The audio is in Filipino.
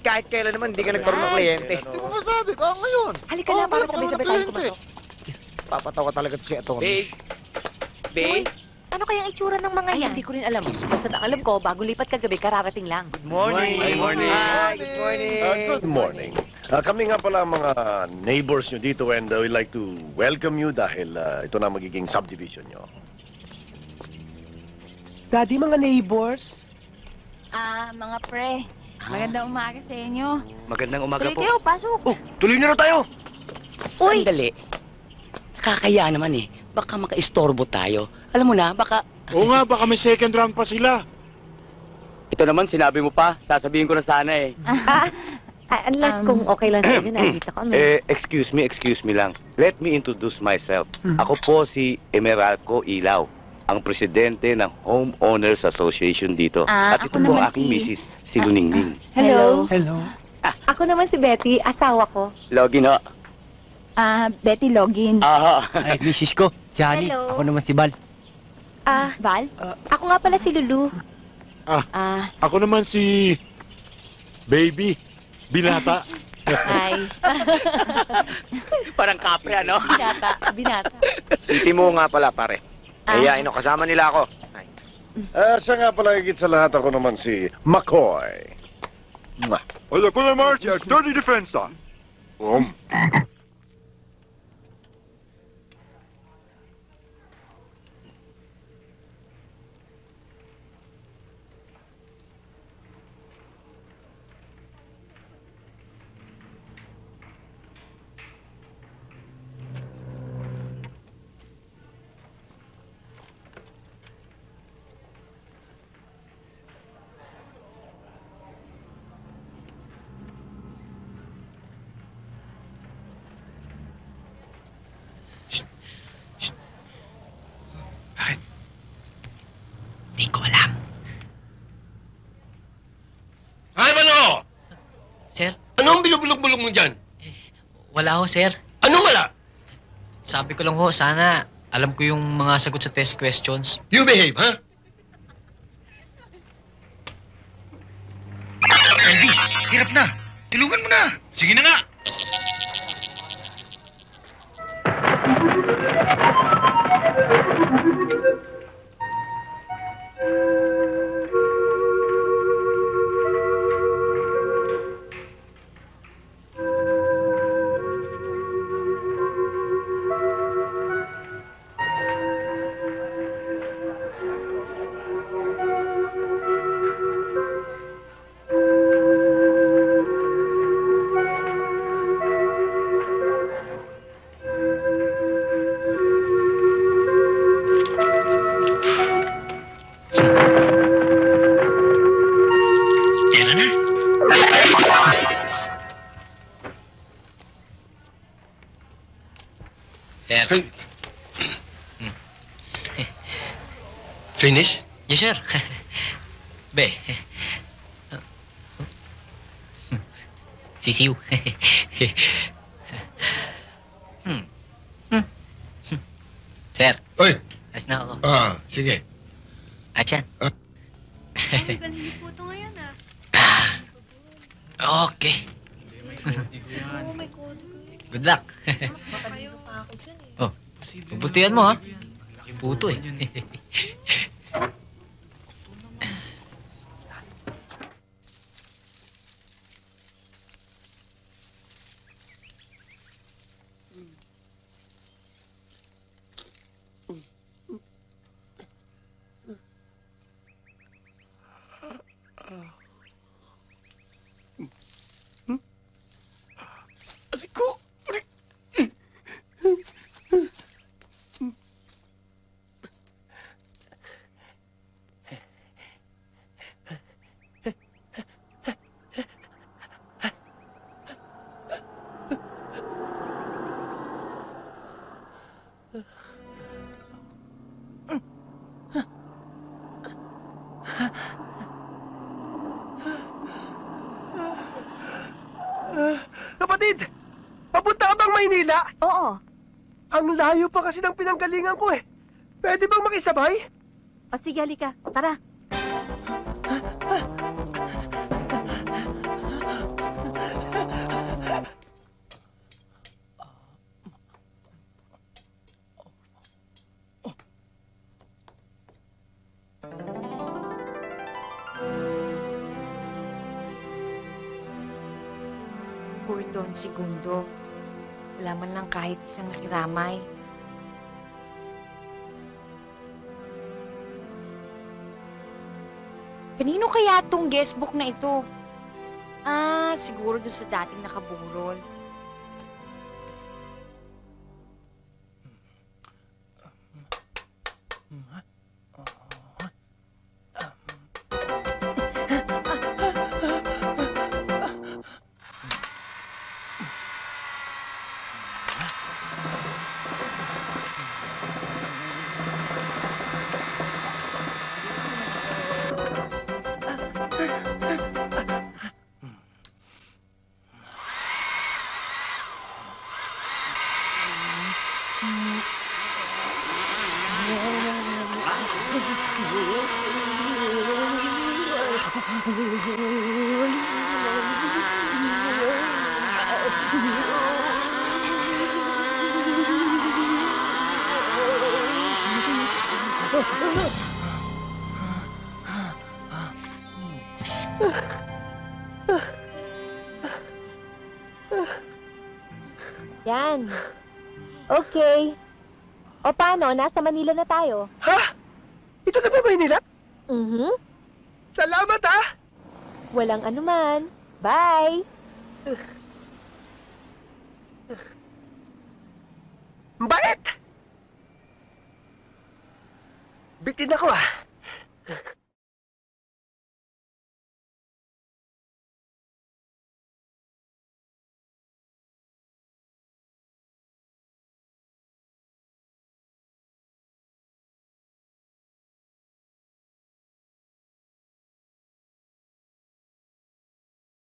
kahit kailan naman hindi ka nagkaroon ng kliyente. Hindi mo masabi ka ngayon. Halika na, para sabay-sabay tayo pumasok. Papatawa talaga si Atty. Babe? Ano kayang itsura ng mga yan? Hindi ko rin alam. Basta ang alam ko, bago lipat kagabi, kararating lang. Good morning. Good morning. Hi, good morning. Good morning. Kami nga pala ang mga neighbors nyo dito and we'd like to welcome you dahil ito na magiging subdivision nyo. Daddy, mga neighbors. Mga pre. Magandang umaga sa inyo. Magandang umaga Tuloy po. kayo, pasok. Oh, tuloy na tayo. Uy! Sandali. Nakakaya naman eh. Baka maka-istorbo tayo. Alam mo na, baka... Oo nga, baka may second round pa sila. Ito naman, sinabi mo pa. Sasabihin ko na sana eh. Unless kung okay lang sa'yo, nakikita ko. Excuse me lang. Let me introduce myself. Ako po si Emeralco Ilaw, ang presidente ng Homeowners Association dito. At ito ako po naman ang aking si- misis, si Luningning. Hello. Hello. Ako naman si Betty, asawa ko. Login ho. Betty Login. Aha. Ay, misis ko, Johnny. Hello. Ako naman si Bal. Val? Ako nga pala si Lulu. Ako naman si... Baby. Binata. Hi. Parang kapre, ano? Binata. Si Timo nga pala, pare. Ayain o, kasama nila ako. Siya nga pala higit sa lahat, ako naman si McCoy. Mwah. Hola, Kuya Marcia. Sturdy defense, Hindi ko alam. Ay, Mano! Sir, Anong binubulog-bulog mo dyan? wala ho, sir. Anong wala? Sabi ko lang ho, sana alam ko yung mga sagot sa test questions. You behave, ha? Elvis, hirap na. Tulungan mo na. Sige na nga. Yan na. Sir. Finish? Yes, sir. Be. Sisiw. Sir, Oy! ayos na ako. Sige. Achan. po ito ngayon, Okay. Good luck. Oh, pagbutihan mo, ha? Laki puto, eh. Kapatid, papunta ka bang Maynila? Oo. Ang layo pa kasi ng pinanggalingan ko eh. Pwede bang makisabay? O sige, halika. Tara. Gordon Segundo. Wala man lang kahit isang nakiramay. Kanino kaya tong guestbook na ito? Siguro doon sa dating nakaburol. Yan. Okay. O paano? Nasa Manila na tayo. Ha? Ito na ba Maynila? Salamat ha! Walang anuman. Bye! Bait! Bitin ako ah.